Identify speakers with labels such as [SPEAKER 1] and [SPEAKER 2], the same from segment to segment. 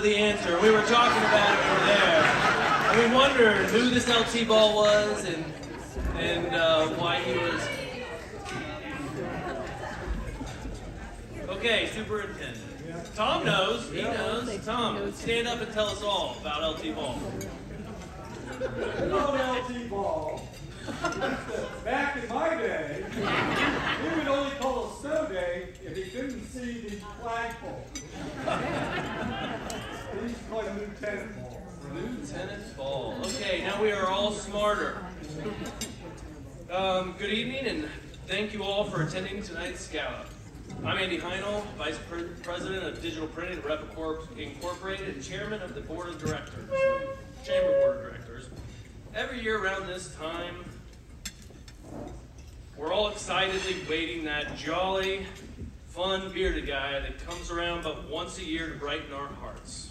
[SPEAKER 1] The answer. We were talking about it over there, and we wondered who this LT Ball was and why he was. Okay, superintendent. Tom knows. He knows. Tom, stand up and tell us all about LT Ball.
[SPEAKER 2] About LT Ball. Back in my day, he would only call a snow day if he couldn't see the flagpole. He's called Lieutenant Ball.
[SPEAKER 1] Lieutenant Ball. Okay, now we are all smarter. Good evening, and thank you all for attending tonight's gala. I'm Andy Heinel, Vice President of Digital Printing at Rep Corp Incorporated and Chairman of the Board of Directors, Chamber Board of Directors. Every year around this time, we're all excitedly waiting that jolly, fun, bearded guy that comes around but once a year to brighten our hearts.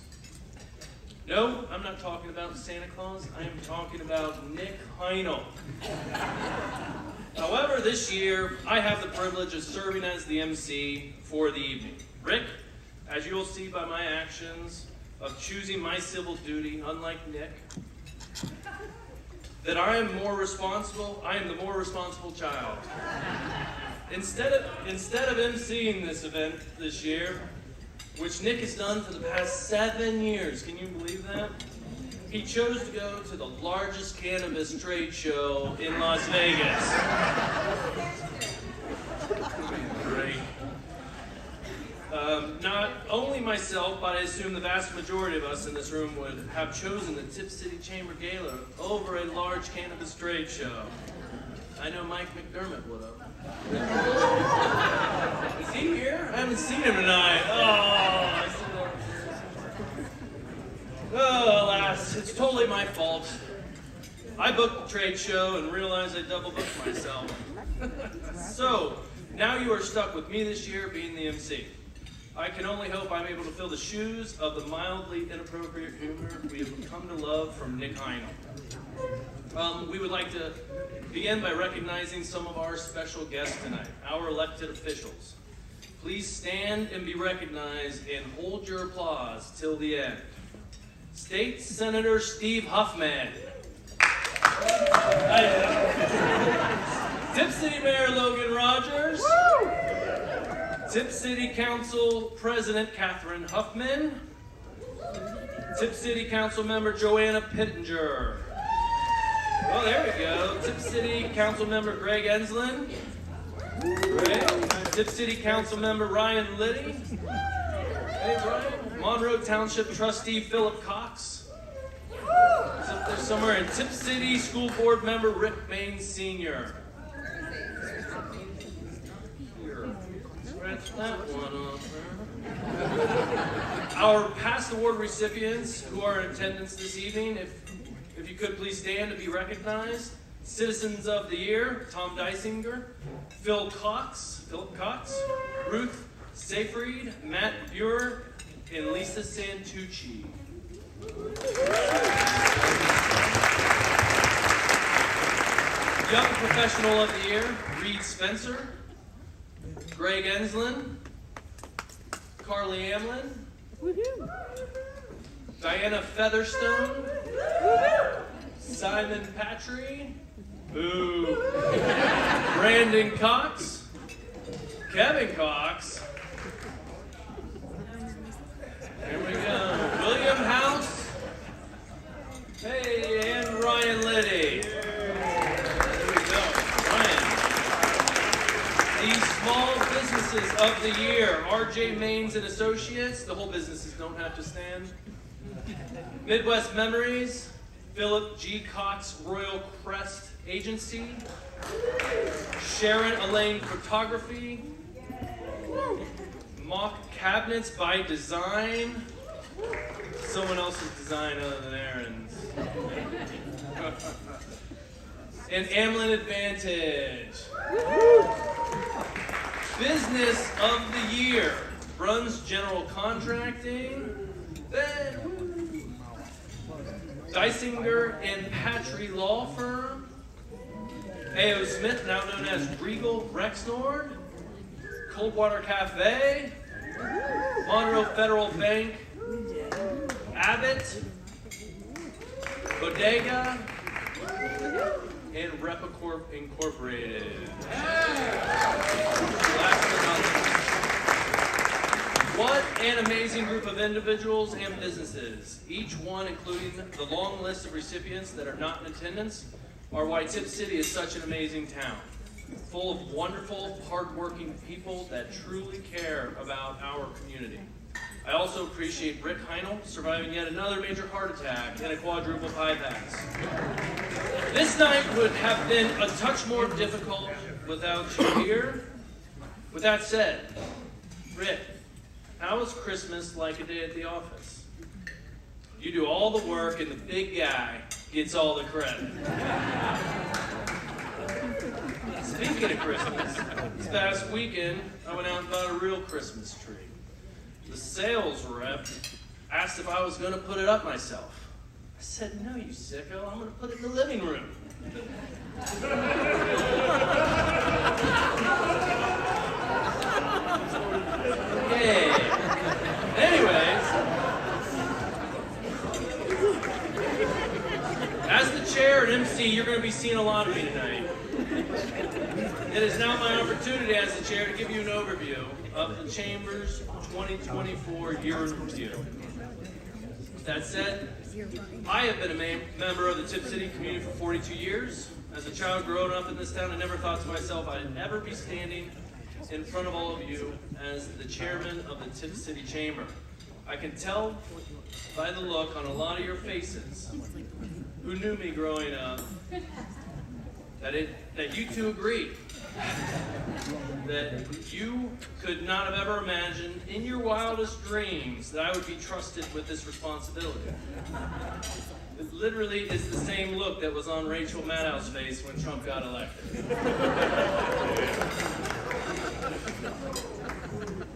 [SPEAKER 1] No, I'm not talking about Santa Claus. I am talking about Nick Heinel. However, this year, I have the privilege of serving as the MC for the evening. Rick, as you will see by my actions of choosing my civil duty, unlike Nick, that I am the more responsible child. Instead of emceeing this event this year, which Nick has done for the past 7 years, can you believe that? He chose to go to the largest cannabis trade show in Las Vegas. Great. Not only myself, but I assume the vast majority of us in this room would have chosen the Tipp City Chamber Gala over a large cannabis trade show. I know Mike McDermott would have. Is he here? I haven't seen him tonight. Oh, alas, it's totally my fault. I booked the trade show and realized I double booked myself. So, now you are stuck with me this year being the MC. I can only hope I'm able to fill the shoes of the mildly inappropriate humor we have come to love from Nick Heinel. We would like to begin by recognizing some of our special guests tonight, our elected officials. Please stand and be recognized and hold your applause till the end. State Senator Steve Huffman. Tipp City Mayor Logan Rogers. Tipp City Council President Catherine Huffman. Tipp City Council Member Joanna Pittenger. Oh, there we go. Tipp City Council Member Greg Enslin. Great. Tipp City Council Member Ryan Liddy. Hey, Ryan. Monroe Township Trustee Philip Cox. He's up there somewhere. And Tipp City School Board Member Rick Main Sr. Scratch that one off. Our past award recipients who are in attendance this evening, if you could please stand to be recognized. Citizens of the Year, Tom Dysinger, Philip Cox, Ruth Seyfried, Matt Buer, and Lisa Santucci. Young Professional of the Year, Reed Spencer, Greg Enslin, Carly Amlin, Diana Featherstone, Simon Patry, Brandon Cox, Kevin Cox, there we go, William House, hey, and Ryan Liddy. There we go, Ryan. These small businesses of the year, RJ Maines and Associates, the whole businesses don't have to stand. Midwest Memories, Philip G. Cox Royal Crest Agency, Sharon Elaine Photography, Mock Cabinets by Design, someone else's design other than Aaron's, and Amlin Advantage. Business of the Year, Bruns General Contracting, Dysinger and Patry Law Firm, A.O. Smith, now known as Regal Rexnord, Coldwater Cafe, Monroe Federal Bank, Habit, Bodega, and Repacorp Incorporated. Last but not least, what an amazing group of individuals and businesses, each one including the long list of recipients that are not in attendance, are why Tipp City is such an amazing town, full of wonderful, hardworking people that truly care about our community. I also appreciate Rick Heinel surviving yet another major heart attack and a quadruple bypass. This night would have been a touch more difficult without you here. With that said, Rick, how is Christmas like a day at the office? You do all the work and the big guy gets all the credit. Speaking of Christmas, this past weekend I went out and bought a real Christmas tree. The sales rep asked if I was going to put it up myself. I said, no, you sicko, I'm going to put it in the living room. Okay. Anyways, as the chair and MC, you're going to be seeing a lot of me tonight. It is now my opportunity as the chair to give you an overview of the Chamber's 2024 year in review. With that said, I have been a member of the Tipp City community for 42 years. As a child growing up in this town, I never thought to myself I'd ever be standing in front of all of you as the chairman of the Tipp City Chamber. I can tell by the look on a lot of your faces who knew me growing up that you two agreed that you could not have ever imagined in your wildest dreams that I would be trusted with this responsibility. It literally is the same look that was on Rachel Maddow's face when Trump got elected.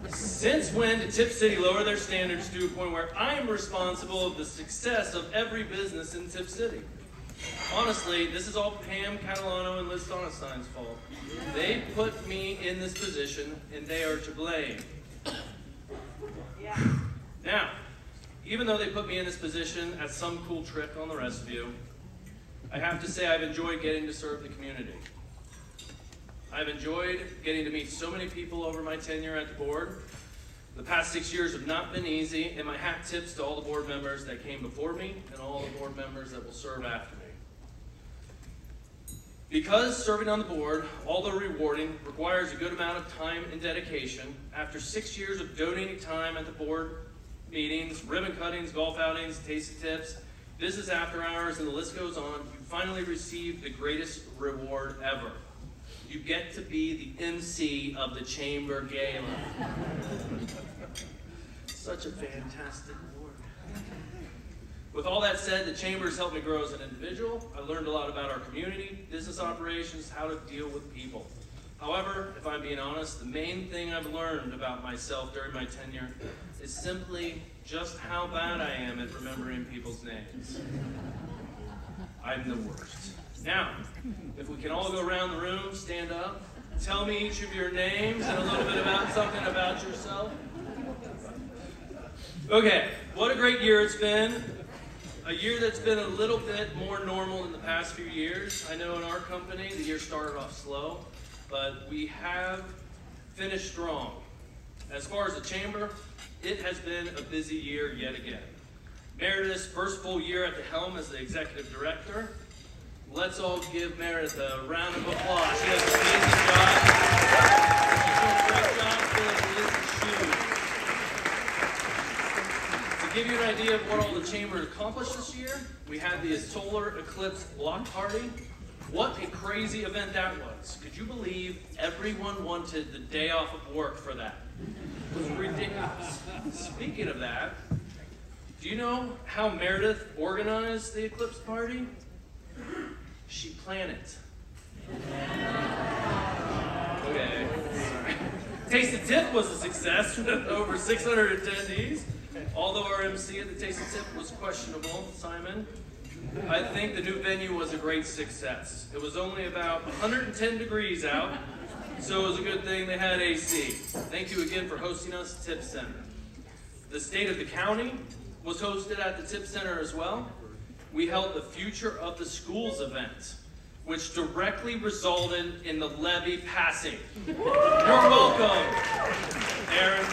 [SPEAKER 1] Since when did Tipp City lower their standards to a point where I am responsible for the success of every business in Tipp City? Honestly, this is all Pam Catalano and Liz Donestein's fault. They put me in this position, and they are to blame. Yeah. Now, even though they put me in this position as some cool trick on the rest of you, I have to say I've enjoyed getting to serve the community. I've enjoyed getting to meet so many people over my tenure at the board. The past 6 years have not been easy, and my hat tips to all the board members that came before me and all the board members that will serve after me. Because serving on the board, although rewarding, requires a good amount of time and dedication, after 6 years of donating time at the board meetings, ribbon cuttings, golf outings, tasty tips, business after hours, and the list goes on, you finally receive the greatest reward ever. You get to be the MC of the Chamber Gala. Such a fantastic award. With all that said, the Chamber has helped me grow as an individual. I learned a lot about our community, business operations, how to deal with people. However, if I'm being honest, the main thing I've learned about myself during my tenure is simply just how bad I am at remembering people's names. I'm the worst. Now, if we can all go around the room, stand up, tell me each of your names and a little bit about something about yourself. Okay, what a great year it's been. A year that's been a little bit more normal than the past few years. I know in our company, the year started off slow, but we have finished strong. As far as the Chamber, it has been a busy year yet again. Meredith's first full year at the helm as the executive director. Let's all give Meredith a round of applause. She does an amazing job. She's doing a great job filling Liz's shoes. To give you an idea of what all the Chamber accomplished this year, we had the solar eclipse block party. What a crazy event that was. Could you believe everyone wanted the day off of work for that? It was ridiculous. Speaking of that, do you know how Meredith organized the eclipse party? She planned it. Okay. Taste of Tip was a success with over 600 attendees. Although our MC at the Taste of Tip was questionable, Simon, I think the new venue was a great success. It was only about 110 degrees out, so it was a good thing they had AC. Thank you again for hosting us, Tip Center. The state of the county was hosted at the Tipp Center as well. We held the Future of the Schools event, which directly resulted in the levy passing. You're welcome, Aaron.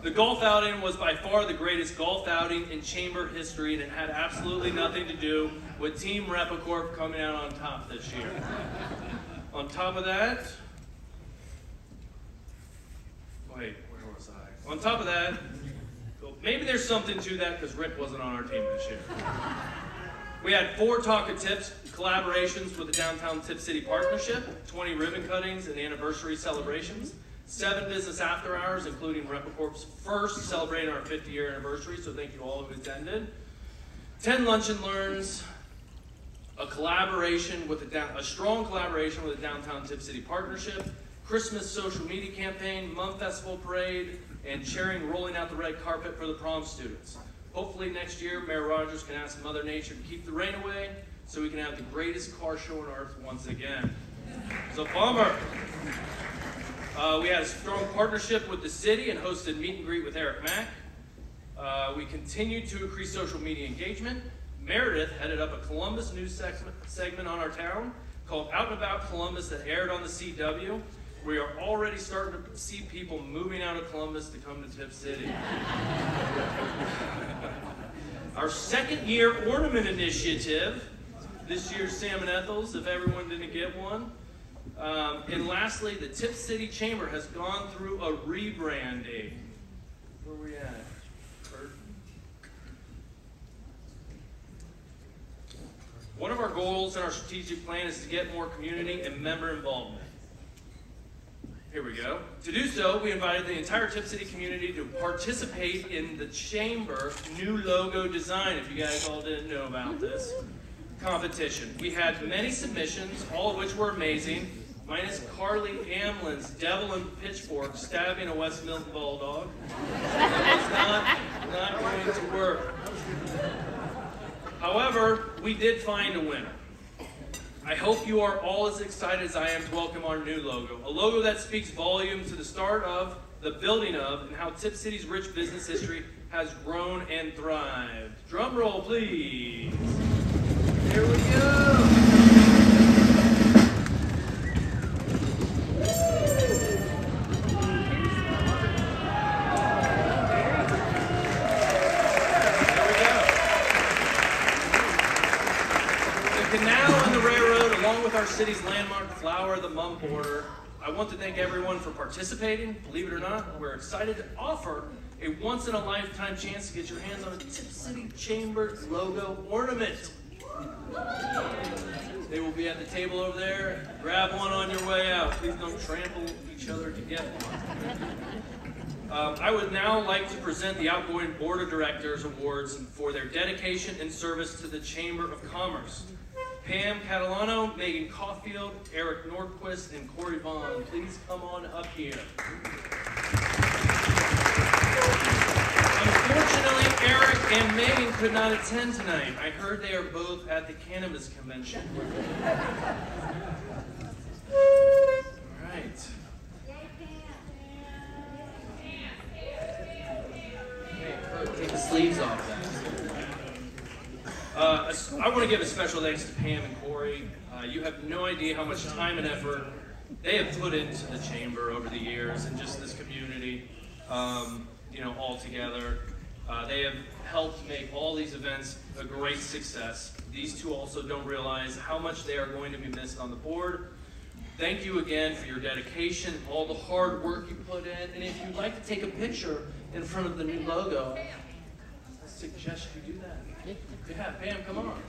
[SPEAKER 1] The golf outing was by far the greatest golf outing in chamber history, and it had absolutely nothing to do with Team Repacorp coming out on top this year. On top of that, wait, where was I? On top of that, maybe there's something to that because Rick wasn't on our team this year. We had 4 Talk of Tips collaborations with the Downtown Tipp City Partnership, 20 ribbon cuttings and anniversary celebrations, 7 business after hours, including Repacorp's first celebrating our 50-year anniversary, so thank you all who attended. 10 lunch and learns, a strong collaboration with the Downtown Tipp City Partnership, Christmas social media campaign, Mum Festival parade, and cheering rolling out the red carpet for the prom students. Hopefully next year, Mayor Rogers can ask Mother Nature to keep the rain away so we can have the greatest car show on earth once again. It's a bummer. We had a strong partnership with the city and hosted meet and greet with Eric Mack. We continued to increase social media engagement. Meredith headed up a Columbus news segment on our town called Out and About Columbus that aired on the CW. We are already starting to see people moving out of Columbus to come to Tipp City. Our second year ornament initiative, this year's Salmon Ethels, if everyone didn't get one. And lastly, the Tipp City Chamber has gone through a rebranding. Where are we at? Kurt? One of our goals in our strategic plan is to get more community and member involvement. Here we go. To do so, we invited the entire Tipp City community to participate in the Chamber new logo design, if you guys all didn't know about this competition. We had many submissions, all of which were amazing, minus Carly Amlin's Devil and Pitchfork stabbing a West Milton Bulldog. That was not going to work. However, we did find a winner. I hope you are all as excited as I am to welcome our new logo. A logo that speaks volume to the start of, the building of, and how Tipp City's rich business history has grown and thrived. Drum roll, please. Here we go. Our city's landmark flower, the mum border. I want to thank everyone for participating. Believe it or not, we're excited to offer a once-in-a-lifetime chance to get your hands on a Tipp City Chamber logo ornament. They will be at the table over there. Grab one on your way out. Please don't trample each other to get one. I would now like to present the outgoing Board of Directors Awards for their dedication and service to the Chamber of Commerce. Pam Catalano, Megan Caulfield, Eric Nordquist, and Corey Vaughn. Please come on up here. Unfortunately, Eric and Megan could not attend tonight. I heard they are both at the cannabis convention. All right. Hey, Kurt, take the sleeves off that. I want to give a special thanks to Pam and Corey. You have no idea how much time and effort they have put into the chamber over the years and just this community, all together. They have helped make all these events a great success. These two also don't realize how much they are going to be missed on the board. Thank you again for your dedication, all the hard work you put in, and if you'd like to take a picture in front of the new logo, I suggest you do that. Yeah, Pam, come on.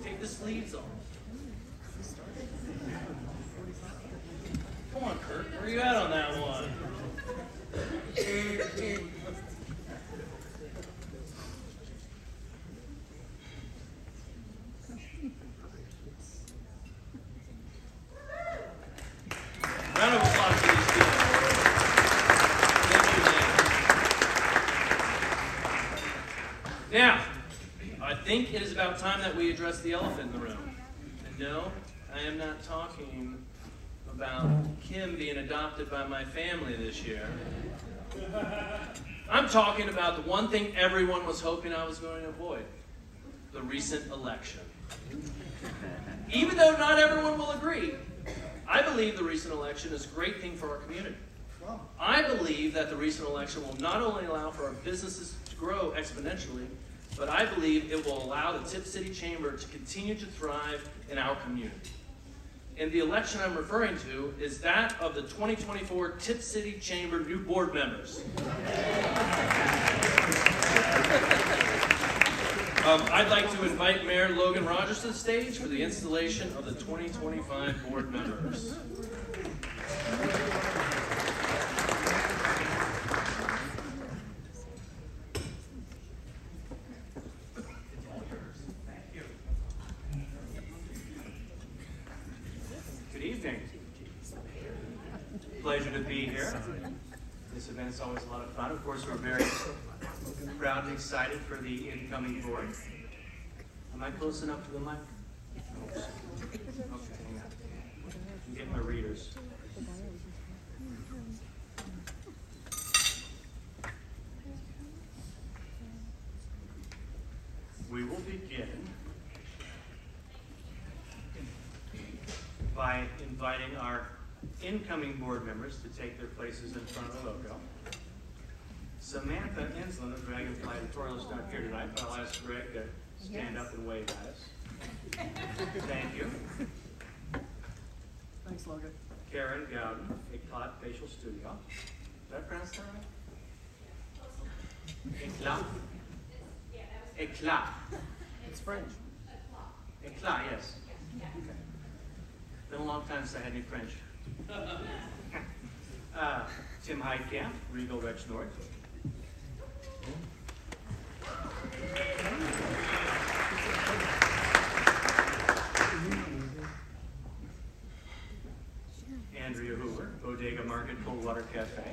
[SPEAKER 1] Take the sleeves off. Come on, Kurt. Where are you at on that one? Round of applause for these people. Now, I think it is about time that we address the elephant in the room. And no, I am not talking about Kim being adopted by my family this year. I'm talking about the one thing everyone was hoping I was going to avoid, the recent election. Even though not everyone will agree, I believe the recent election is a great thing for our community. I believe that the recent election will not only allow for our businesses to grow exponentially, but I believe it will allow the Tipp City Chamber to continue to thrive in our community. And the election I'm referring to is that of the 2024 Tipp City Chamber new board members. I'd like to invite Mayor Logan Rogers to the stage for the installation of the 2025 board members.
[SPEAKER 3] Good evening. Pleasure to be here. This event is always a lot of fun. Of course, we're very proud and excited for the incoming board. Am I close enough to the mic? Okay, hang on. I'm getting my readers. We will begin by inviting our incoming board members to take their places in front of the logo. Samantha Insland of Dragonfly Editorial is not here tonight, but I'll ask Greg to stand up and wave at us. Thank you.
[SPEAKER 4] Thanks, Logan.
[SPEAKER 3] Karen Gowden, Eclat Facial Studio. Did I pronounce that right? Eclat? Eclat.
[SPEAKER 4] It's French.
[SPEAKER 3] Eclat, yes. Okay. Been a long time since I had any French. Tim Heitkamp, Regal Rich North. Andrea Hoover, Bodega Market Coldwater Cafe.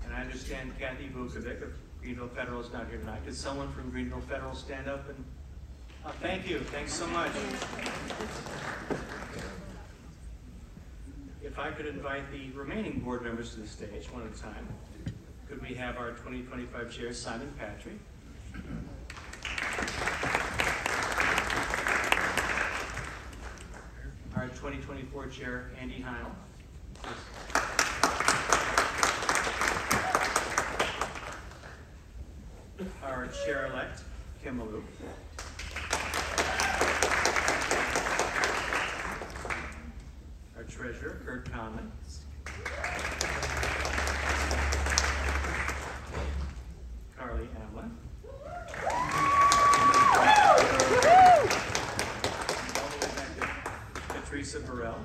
[SPEAKER 3] And I understand Kathy Vukovic of Greenville Federal is not here tonight. Could someone from Greenville Federal stand up and thank you. Thanks so much. If I could invite the remaining board members to the stage one at a time. Could we have our 2025 chair, Simon Patry? Our 2024 chair, Andy Heil. Our chair-elect, Kim Malou. Our treasurer, Kurt Conley. Carly Amlin. All the way back to Teresa Burrell.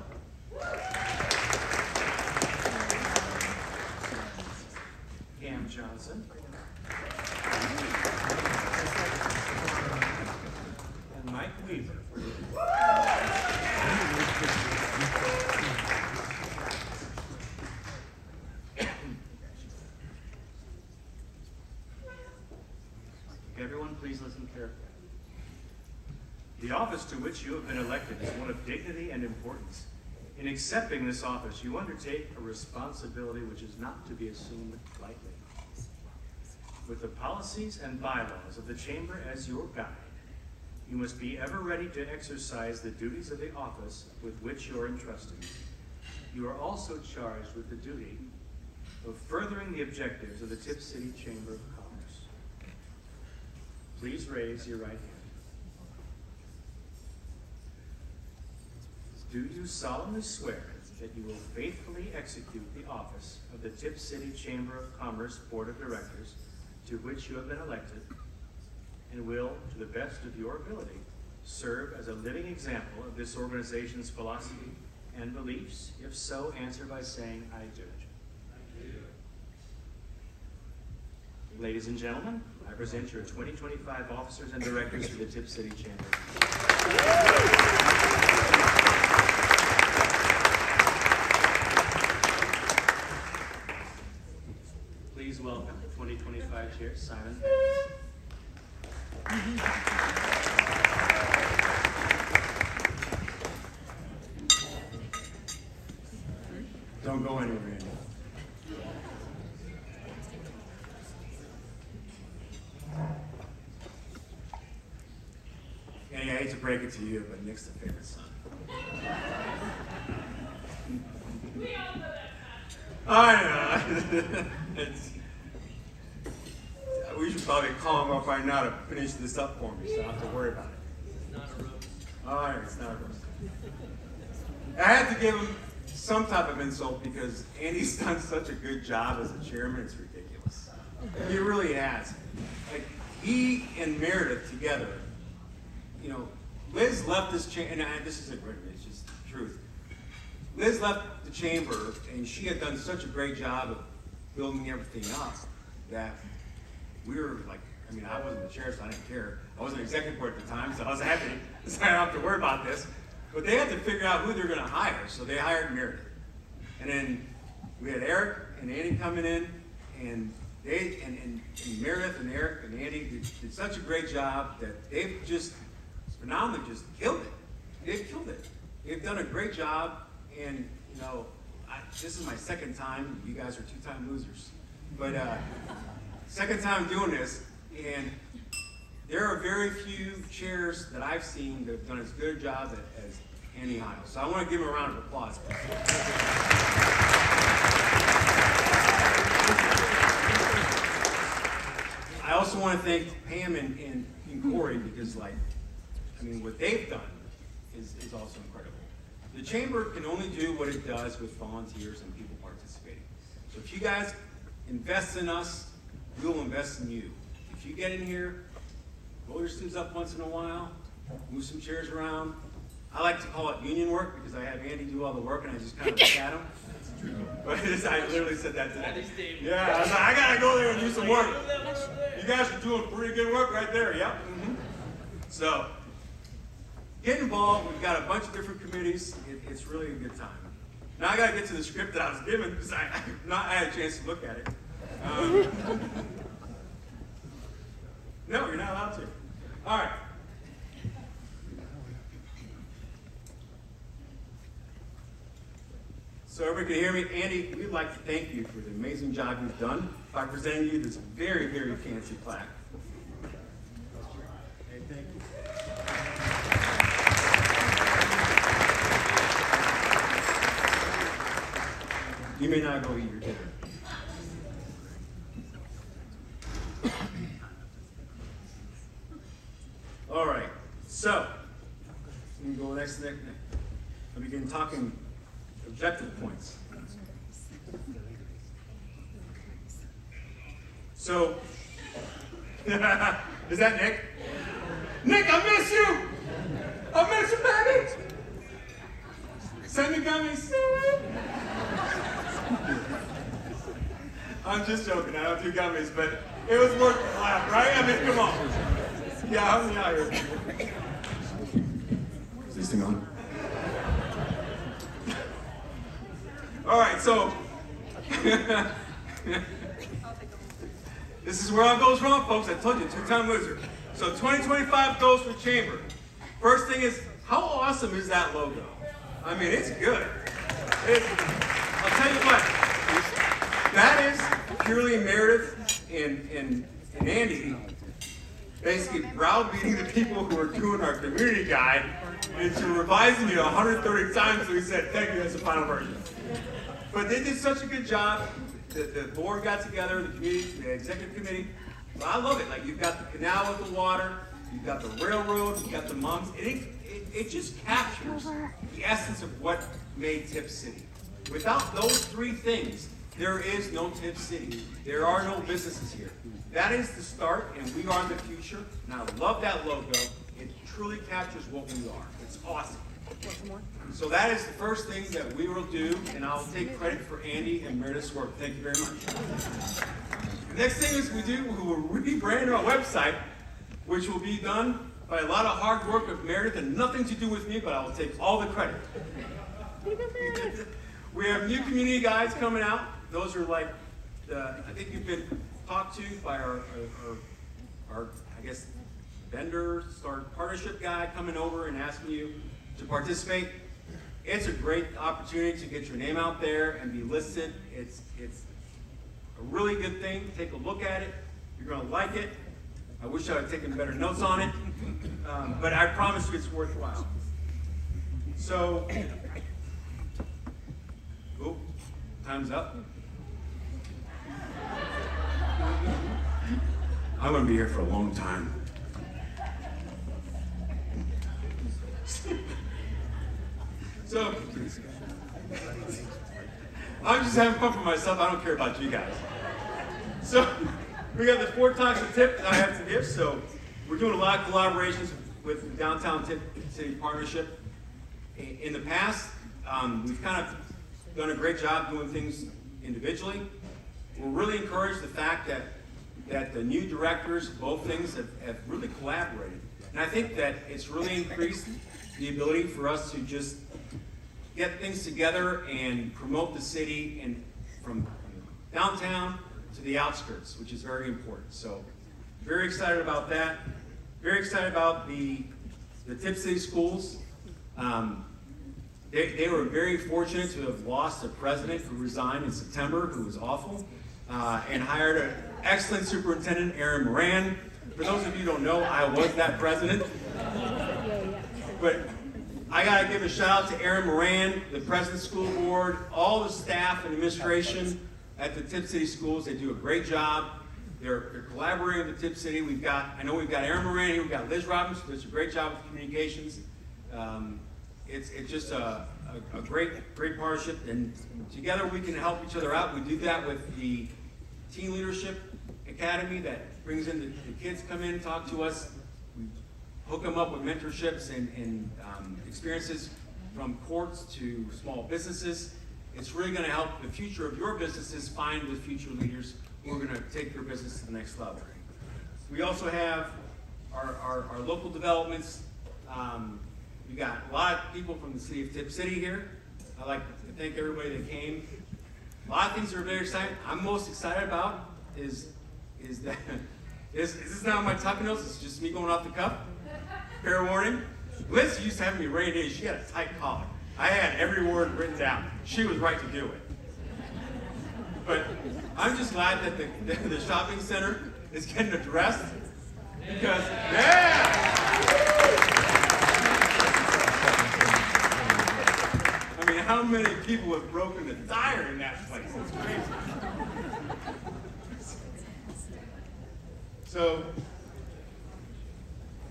[SPEAKER 3] Cam Johnson. And Mike Weaver. Everyone, please listen carefully. The office to which you have been elected is one of dignity and importance. In accepting this office, you undertake a responsibility which is not to be assumed lightly. With the policies and bylaws of the Chamber as your guide, you must be ever ready to exercise the duties of the office with which you are entrusted. You are also charged with the duty of furthering the objectives of the Tipp City Chamber of Commerce. Please raise your right hand. Do you solemnly swear that you will faithfully execute the office of the Tipp City Chamber of Commerce Board of Directors to which you have been elected, and will, to the best of your ability, serve as a living example of this organization's philosophy and beliefs? If so, answer by saying, I do. I do. Ladies and gentlemen, I present your 2025 officers and directors for the Tipp City Chamber. Please welcome 2025 Chair Simon.
[SPEAKER 4] Don't go anywhere, Andy. Andy, I hate to break it to you, but Nick's the favorite son. I know. We should probably call him up right now to finish this up for me, so I don't have to worry about it.
[SPEAKER 1] It's not a roast.
[SPEAKER 4] All right, it's not a roast. I had to give him some type of insult because Andy's done such a good job as a chairman, it's ridiculous. He really has. Like, he and Meredith together, you know, Liz left this chamber, and this isn't written, it's just the truth. Liz left the chamber, and she had done such a great job of building everything up that we were like, I mean, I wasn't the chair, so I didn't care. I wasn't executive board at the time, so I was happy, so I don't have to worry about this. But they had to figure out who they're going to hire, so they hired Meredith. And then we had Eric and Andy coming in, and they and Meredith and Eric and Andy did such a great job that they've just phenomenally just killed it. They've killed it. They've done a great job, and you know, this is my second time. You guys are two-time losers, but second time doing this, and there are very few chairs that I've seen that have done as good a job as Andy Hiles. So I want to give him a round of applause. I also want to thank Pam and Corey because, like, I mean, what they've done is also incredible. The chamber can only do what it does with volunteers and people participating. So if you guys invest in us, we'll invest in you. If you get in here, roll your sleeves up once in a while, move some chairs around. I like to call it union work because I have Andy do all the work and I just kind of look at him. But I literally said that today. Yeah, I was like, I gotta go there and do some work. You guys are doing pretty good work right there, yep. Mm-hmm. So, get involved. We've got a bunch of different committees. It's really a good time. Now I gotta get to the script that I was given because I had a chance to look at it. No, you're not allowed to. All right. So everybody can hear me. Andy, we'd like to thank you for the amazing job you've done by presenting you this very, very fancy plaque. Hey, thank you. You may not go eat your dinner. All right, so we can go next to that. I begin talking objective points. So, is that Nick? Nick, I miss you! I miss you, baby! Send me gummies. I'm just joking, I don't do gummies, but it was worth the laugh, right? I mean, come on. Yeah, help me out here. Is this thing on? All right, so this is where all goes wrong, folks. I told you, two-time loser. So 2025 goes for Chamber. First thing is, how awesome is that logo? I mean, it's good. I'll tell you what, that is purely Meredith and Andy basically browbeating the people who are doing our community guide into revising it 130 times, so we said, thank you, that's the final version. But they did such a good job. The board got together, the community, the executive committee. But I love it. Like, you've got the canal with the water, you've got the railroad, you've got the monks. It just captures the essence of what made Tipp City. Without those three things, there is no Tipp City. There are no businesses here. That is the start, and we are the future. And I love that logo. It truly captures what we are. It's awesome. So that is the first thing that we will do, and I'll take credit for Andy and Meredith's work. Thank you very much. The next thing is we will rebrand our website, which will be done by a lot of hard work of Meredith and nothing to do with me, but I will take all the credit. We have new community guides coming out. Those are like, I think you've been talked to by our I guess, vendor, partnership guy coming over and asking you to participate. it's a great opportunity to get your name out there and be listed. It's a really good thing. Take a look at it. You're going to like it. I wish I had taken better notes on it, but I promise you it's worthwhile. So, oh, time's up. I'm going to be here for a long time. So, I'm just having fun for myself. I don't care about you guys. So, we got the 4 times a tip that I have to give. So, we're doing a lot of collaborations with the Downtown Tipp City Partnership. In the past, we've kind of done a great job doing things individually. We're really encouraged the fact that the new directors of both things have really collaborated. And I think that it's really increased the ability for us to just get things together and promote the city and from downtown to the outskirts, which is very important. So very excited about that. Very excited about the Tipp City schools. They were very fortunate to have lost a president who resigned in September, who was awful, and hired an excellent superintendent, Aaron Moran. For those of you who don't know, I was that president. But I gotta give a shout out to Aaron Moran, the President's School Board, all the staff and administration at the Tipp City schools. They do a great job. They're collaborating with the Tipp City. I know we've got Aaron Moran here, we've got Liz Robbins, who does a great job with communications. It's just a great partnership, and together we can help each other out. We do that with the Teen Leadership Academy that brings in the kids come in and talk to us. We hook them up with mentorships and experiences from courts to small businesses. It's really going to help the future of your businesses find the future leaders who are going to take their business to the next level. We also have our local developments. We got a lot of people from the city of Tipp City here. I'd like to thank everybody that came. A lot of things that are very exciting. I'm most excited about is that this is not my talking notes. It's just me going off the cuff. Fair warning. Liz used to have me ready to. She had a tight collar. I had every word written down. She was right to do it. But I'm just glad that the shopping center is getting addressed because I mean, how many people have broken the tire in that place? It's crazy. So,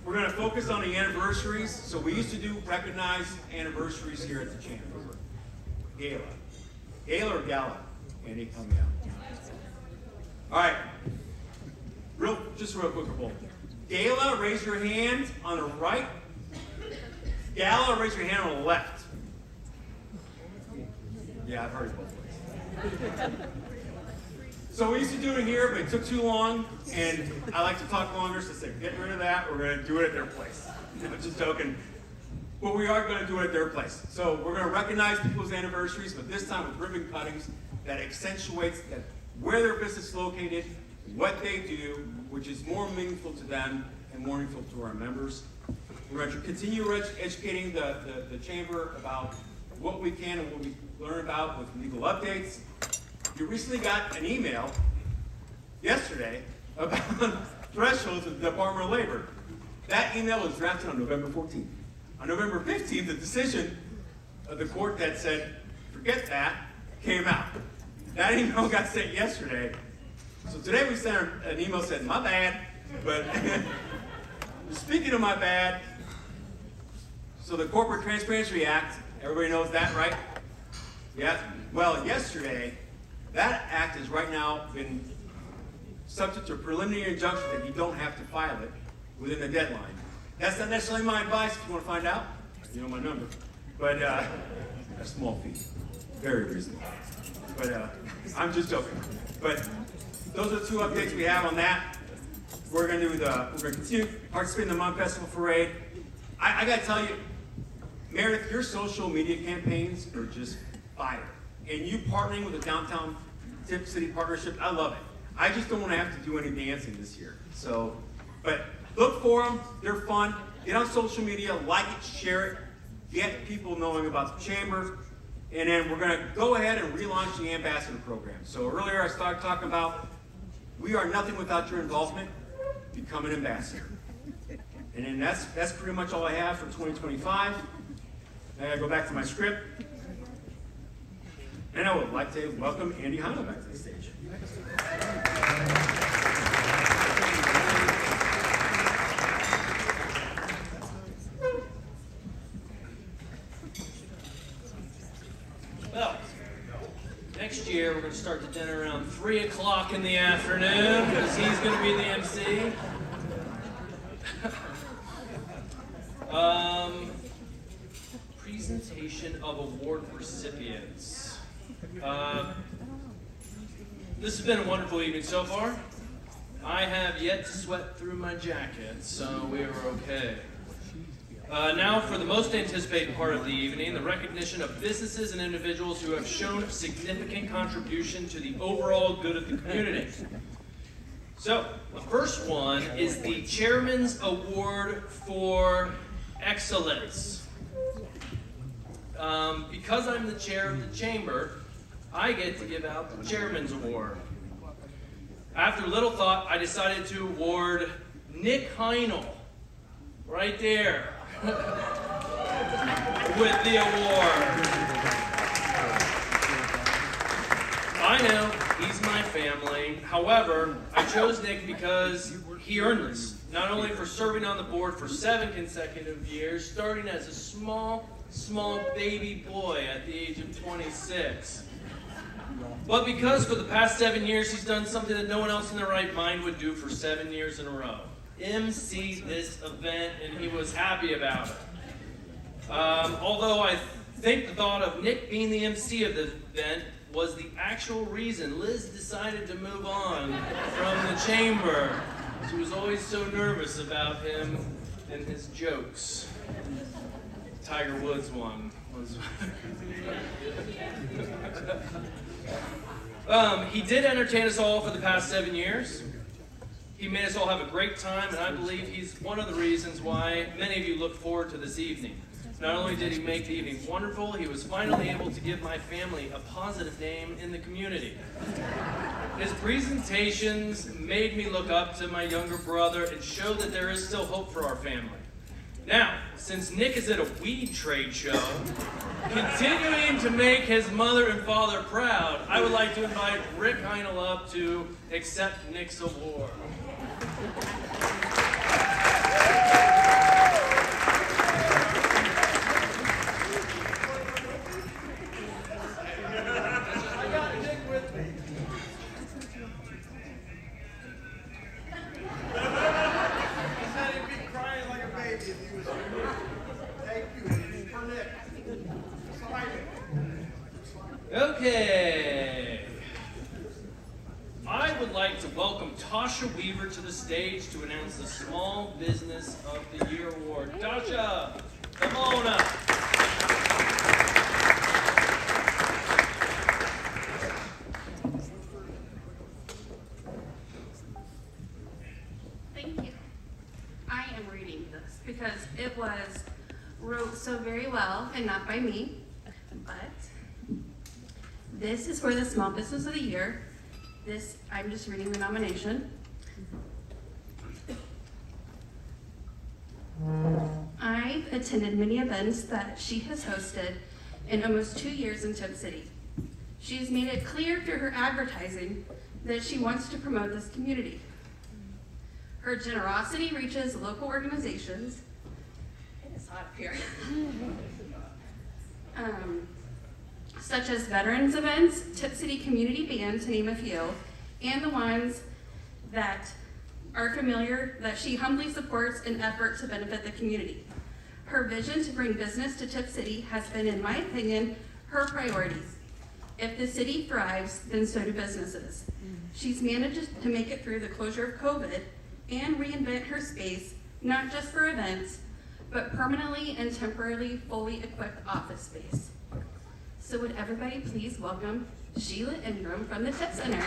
[SPEAKER 4] we're going to focus on the anniversaries. So we used to recognize anniversaries here at the chamber. Gala. Gala or Gala? Andy, help me out. All right. Just real quick, Bolt. Gala, raise your hand on the right. Gala, raise your hand on the left. Yeah, I've heard it both ways. So we used to do it here, but it took too long, and I like to talk longer, so I said, get rid of that, we're going to do it at their place. I'm just joking. But we are going to do it at their place. So we're going to recognize people's anniversaries, but this time with ribbon cuttings that accentuates where their business is located, what they do, which is more meaningful to them and more meaningful to our members. We're going to continue educating the chamber about what we can and what we learn about with legal updates. You recently got an email yesterday about thresholds of the Department of Labor. That email was drafted on November 14th. On November 15th, the decision of the court that said, forget that, came out. That email got sent yesterday. So today we sent an email saying, my bad, but speaking of my bad, so the Corporate Transparency Act, everybody knows that, right? Yeah. Well, yesterday, that act has right now been subject to a preliminary injunction that you don't have to file it within the deadline. That's not necessarily my advice if you want to find out. You know my number. But a small fee. Very reasonable. But I'm just joking. But those are the 2 updates we have on that. We're going to continue participating in the Mont Festival Parade. I got to tell you, Meredith, your social media campaigns are just fire. And you partnering with the Downtown Tipp City Partnership, I love it. I just don't want to have to do any dancing this year. But look for them. They're fun. Get on social media, like it, share it, get people knowing about the chamber, and then we're going to go ahead and relaunch the ambassador program. So earlier I started talking about we are nothing without your involvement. Become an ambassador. And then that's pretty much all I have for 2025. Then I go back to my script. And I would like to welcome Andy Hano back to the stage.
[SPEAKER 1] Well, next year we're going to start the dinner around 3 o'clock in the afternoon because he's going to be the MC. Presentation of award recipients. This has been a wonderful evening so far. I have yet to sweat through my jacket, so we are okay. Now for the most anticipated part of the evening, the recognition of businesses and individuals who have shown significant contribution to the overall good of the community. So, the first one is the Chairman's Award for Excellence. Because I'm the chair of the chamber, I get to give out the Chairman's Award. After little thought, I decided to award Nick Heinel, right there, with the award. I know, he's my family. However, I chose Nick because he earned this. Not only for serving on the board for 7 consecutive years, starting as a small baby boy at the age of 26. But because for the past 7 years, he's done something that no one else in their right mind would do for 7 years in a row. MC this event, and he was happy about it. Although I think the thought of Nick being the MC of the event was the actual reason Liz decided to move on from the chamber. She was always so nervous about him and his jokes. Tiger Woods one was... He did entertain us all for the past 7 years. He made us all have a great time, and I believe he's one of the reasons why many of you look forward to this evening. Not only did he make the evening wonderful, he was finally able to give my family a positive name in the community. His presentations made me look up to my younger brother and show that there is still hope for our family. Now, since Nick is at a weed trade show, continuing to make his mother and father proud, I would like to invite Rick Heinel up to accept Nick's award. I got Nick with me.
[SPEAKER 5] He said he'd be crying like a baby if he was here. Thank you for Nick. Sign it.
[SPEAKER 1] Okay. I would like to welcome Tasha Weaver to the stage to announce the Small Business of the Year Award. Tasha, come on up.
[SPEAKER 6] Thank you. I am reading this because it was wrote so very well and not by me, but this is for the Small Business of the Year. I'm just reading the nomination. I've attended many events that she has hosted in almost 2 years in Tipp City. She has made it clear through her advertising that she wants to promote this community. Her generosity reaches local organizations. It is hot up here. Such as veterans events, Tipp City Community Band, to name a few, and the ones that are familiar that she humbly supports in effort to benefit the community. Her vision to bring business to Tipp City has been, in my opinion, her priorities. If the city thrives, then so do businesses. She's managed to make it through the closure of COVID and reinvent her space, not just for events, but permanently and temporarily fully equipped office space. So would everybody please welcome Sheila Ingram from the Tipp Center.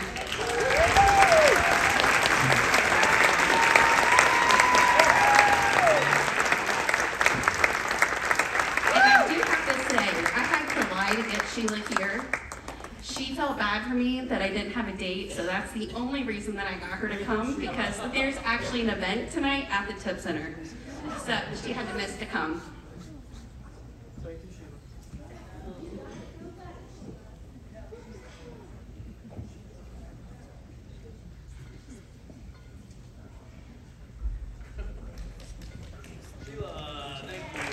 [SPEAKER 6] And to me that I didn't have a date, so that's the only reason that I got her to come, because there's actually an event tonight at the Tipp Center. So she had to miss to come.
[SPEAKER 1] Sheila, thank you.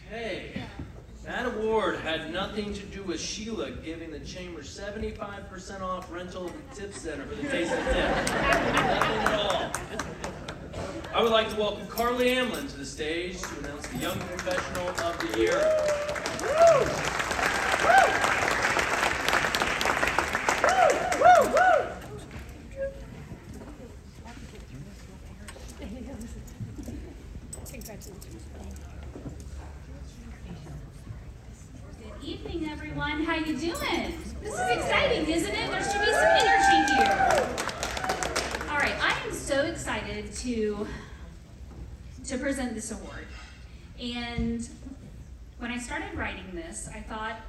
[SPEAKER 1] Okay, that award had nothing to do with Sheila giving the chamber 75% off rental of the Tipp Center for the Taste of Tip. Nothing at all. I would like to welcome Carly Amlin to the stage to announce the Young Professional of the Year.
[SPEAKER 7] Good evening, everyone. How you doing? This is exciting, isn't it? There should be some energy here. All right, I am so excited to present this award. And when I started writing this, I thought,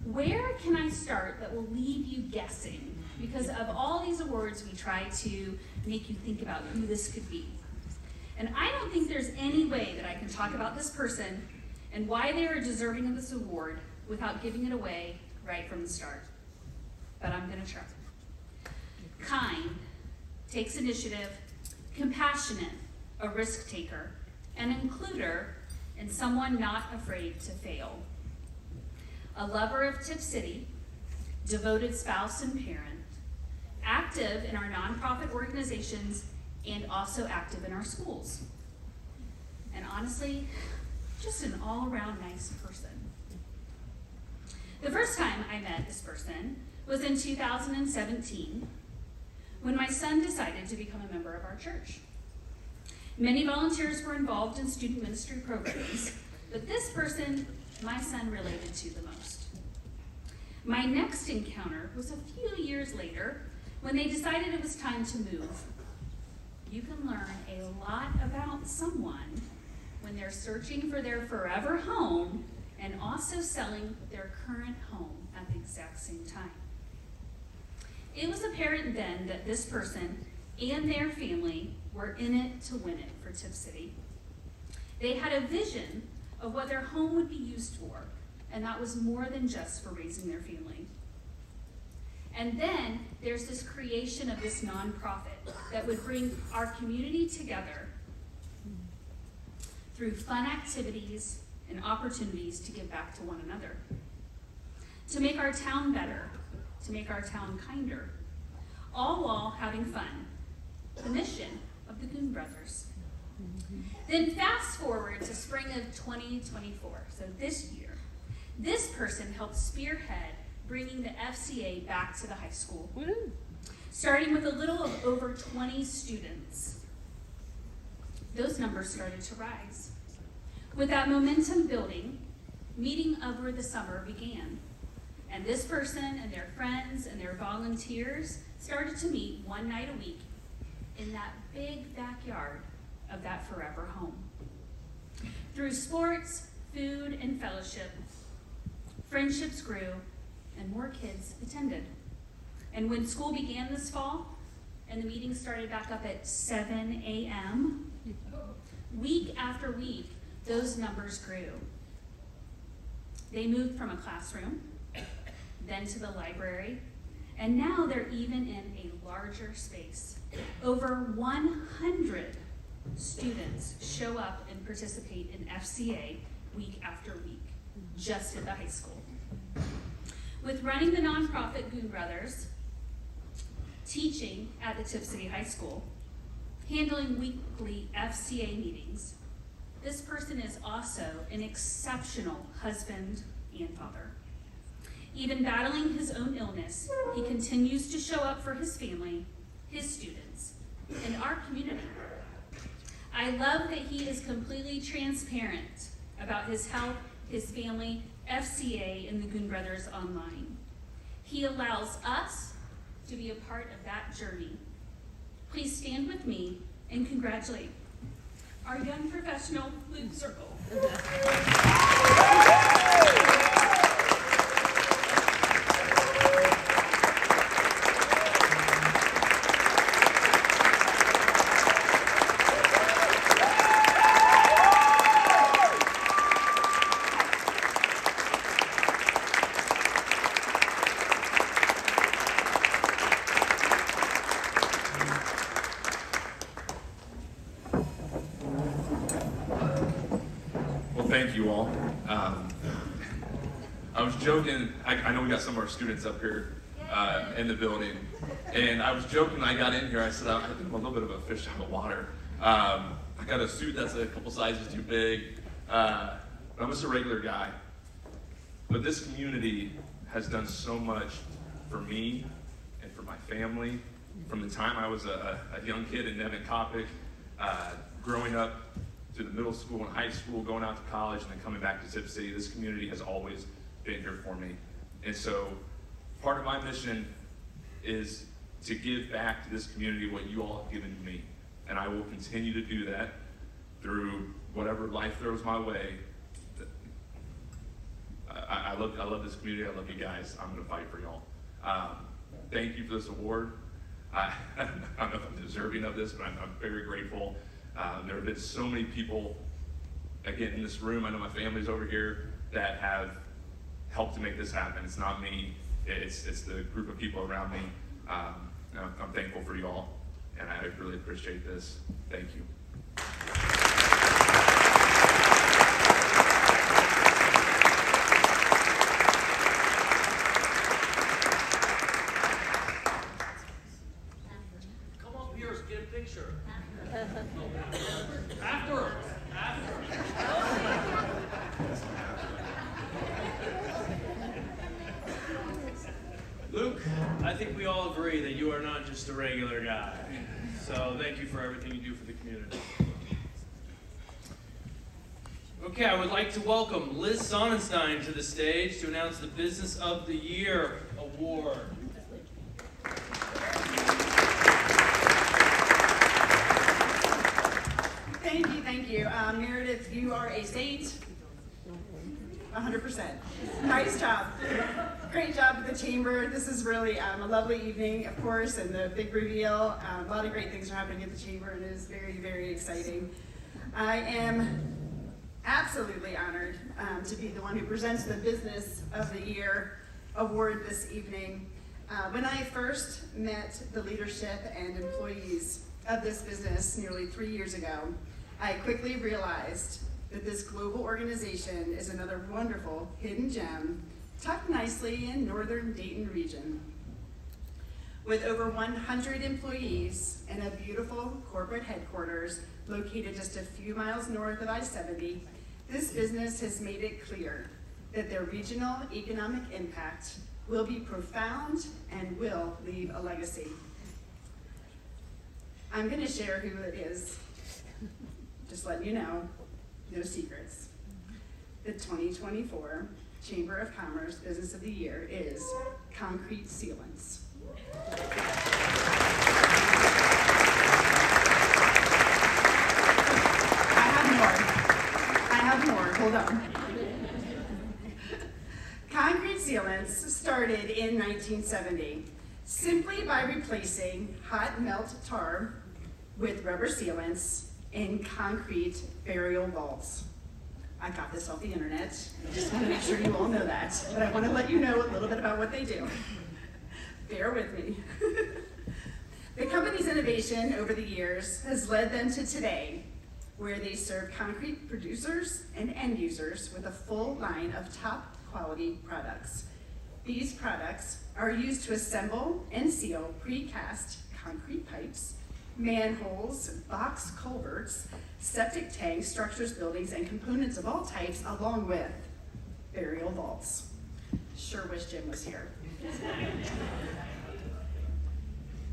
[SPEAKER 7] where can I start that will leave you guessing? Because of all these awards, we try to make you think about who this could be. And I don't think there's any way that I can talk about this person and why they are deserving of this award without giving it away right from the start. But I'm gonna try. Kind, takes initiative, compassionate, a risk taker, an includer, and someone not afraid to fail. A lover of Tipp City, devoted spouse and parent, active in our nonprofit organizations, and also active in our schools. And honestly, just an all-around nice person. The first time I met this person was in 2017, when my son decided to become a member of our church. Many volunteers were involved in student ministry programs, but this person my son related to the most. My next encounter was a few years later when they decided it was time to move. You can learn a lot about someone when they're searching for their forever home and also selling their current home at the exact same time. It was apparent then that this person and their family were in it to win it for Tipp City. They had a vision of what their home would be used for, and that was more than just for raising their family. And then there's this creation of this nonprofit that would bring our community together through fun activities and opportunities to give back to one another, to make our town better, to make our town kinder, all while having fun. The mission of the Goon Brothers. Then fast forward to spring of 2024, so this year, this person helped spearhead bringing the FCA back to the high school, starting with a little of over 20 students. Those numbers started to rise. With that momentum building, meeting over the summer began, and this person and their friends and their volunteers started to meet one night a week in that big backyard of that forever home. Through sports, food, and fellowship, friendships grew and more kids attended. And when school began this fall and the meetings started back up at 7 a.m., week after week, those numbers grew. They moved from a classroom, then to the library, and now they're even in a larger space. Over 100 students show up and participate in FCA week after week, just at the high school. With running the nonprofit Goon Brothers, teaching at the Tipp City High School, handling weekly FCA meetings, this person is also an exceptional husband and father. Even battling his own illness, he continues to show up for his family, his students, and our community. I love that he is completely transparent about his health his family, FCA, and the Goon Brothers Online. He allows us to be a part of that journey. Please stand with me and congratulate our young professional, Luke Circle.
[SPEAKER 8] Well, thank you all. I was joking, I know we got some of our students up here in the building, and I was joking when I got in here, I said I think I'm a little bit of a fish out of water. I got a suit that's a couple sizes too big, but I'm just a regular guy. But this community has done so much for me and for my family from the time I was a young kid in Nevin Coppic, growing up to the middle school and high school, going out to college, and then coming back to Tipp City. This community has always been here for me. And so part of my mission is to give back to this community what you all have given to me. And I will continue to do that through whatever life throws my way. I love this community. I love you guys. I'm gonna fight for y'all. Thank you for this award. I don't know if I'm deserving of this, but I'm very grateful. There have been so many people, again, in this room, I know my family's over here, that have helped to make this happen. It's not me, it's the group of people around me. I'm thankful for you all, and I really appreciate this. Thank you.
[SPEAKER 1] Come up here, get a picture. After. Luke, I think we all agree that you are not just a regular guy. So thank you for everything you do for the community. Okay, I would like to welcome Liz Sonnenstein to the stage to announce the Business of the Year Award.
[SPEAKER 9] Thank you. Meredith, you are a saint. 100%. Nice job. Great job with the chamber. This is really a lovely evening, of course, and the big reveal. A lot of great things are happening at the chamber, and it is very, very exciting. I am absolutely honored to be the one who presents the Business of the Year Award this evening. When I first met the leadership and employees of this business nearly 3 years ago, I quickly realized that this global organization is another wonderful hidden gem tucked nicely in northern Dayton region. With over 100 employees and a beautiful corporate headquarters located just a few miles north of I-70, this business has made it clear that their regional economic impact will be profound and will leave a legacy. I'm going to share who it is. Just letting you know, no secrets. The 2024 Chamber of Commerce Business of the Year is Concrete Sealants. I have more, hold on. Concrete sealants started in 1970, simply by replacing hot melt tar with rubber sealants in concrete burial vaults. I got this off the internet. I just want to make sure you all know that, but I want to let you know a little bit about what they do. Bear with me. The company's innovation over the years has led them to today, where they serve concrete producers and end users with a full line of top quality products. These products are used to assemble and seal precast concrete pipes, manholes, box culverts, septic tanks, structures, buildings, and components of all types, along with burial vaults. Sure wish Jim was here.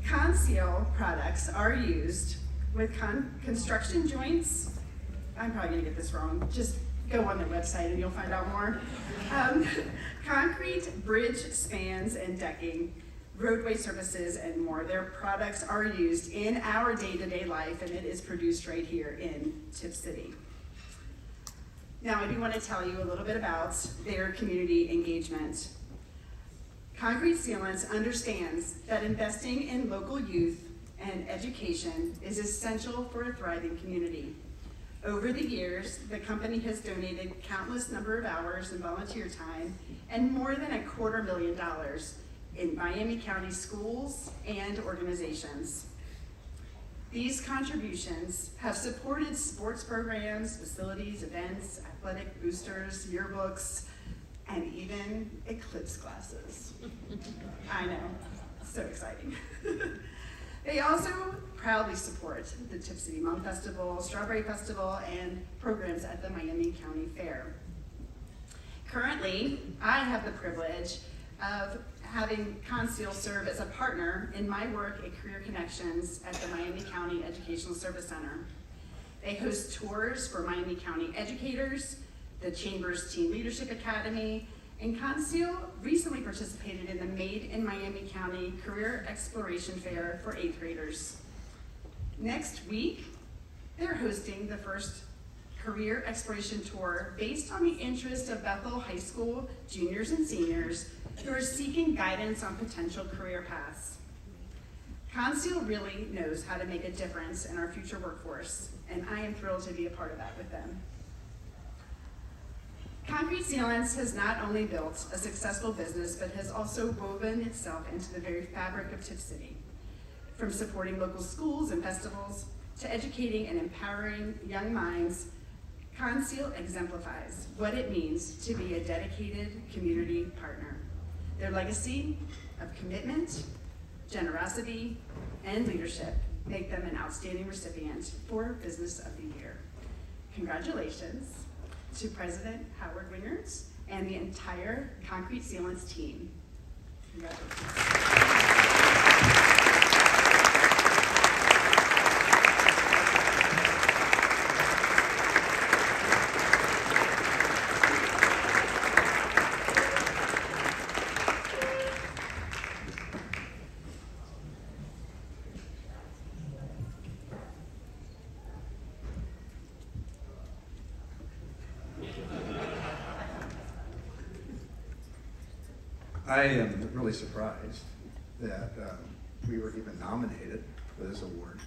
[SPEAKER 9] Conceal products are used with construction joints, I'm probably gonna get this wrong, just go on their website and you'll find out more. Concrete, bridge spans and decking, roadway services, and more. Their products are used in our day-to-day life, and it is produced right here in Tipp City. Now, I do want to tell you a little bit about their community engagement. Concrete Sealants understands that investing in local youth and education is essential for a thriving community. Over the years, the company has donated countless number of hours in volunteer time and more than $250,000 in Miami County schools and organizations. These contributions have supported sports programs, facilities, events, athletic boosters, yearbooks, and even eclipse classes. I know, so exciting. They also proudly support the Tipp City Mum Festival, Strawberry Festival, and programs at the Miami County Fair. Currently, I have the privilege of having Conceal serve as a partner in my work at Career Connections at the Miami County Educational Service Center. They host tours for Miami County educators, the Chamber's Teen Leadership Academy, and Conceal recently participated in the Made in Miami County Career Exploration Fair for 8th graders. Next week, they're hosting the first career exploration tour based on the interest of Bethel High School juniors and seniors who are seeking guidance on potential career paths. Conceal really knows how to make a difference in our future workforce, and I am thrilled to be a part of that with them. Concrete Sealants has not only built a successful business, but has also woven itself into the very fabric of Tipp City. From supporting local schools and festivals to educating and empowering young minds, Conceal exemplifies what it means to be a dedicated community partner. Their legacy of commitment, generosity, and leadership make them an outstanding recipient for Business of the Year. Congratulations to President Howard Wingerts and the entire Concrete Sealants team. Congratulations.
[SPEAKER 10] I am really surprised that we were even nominated for this award.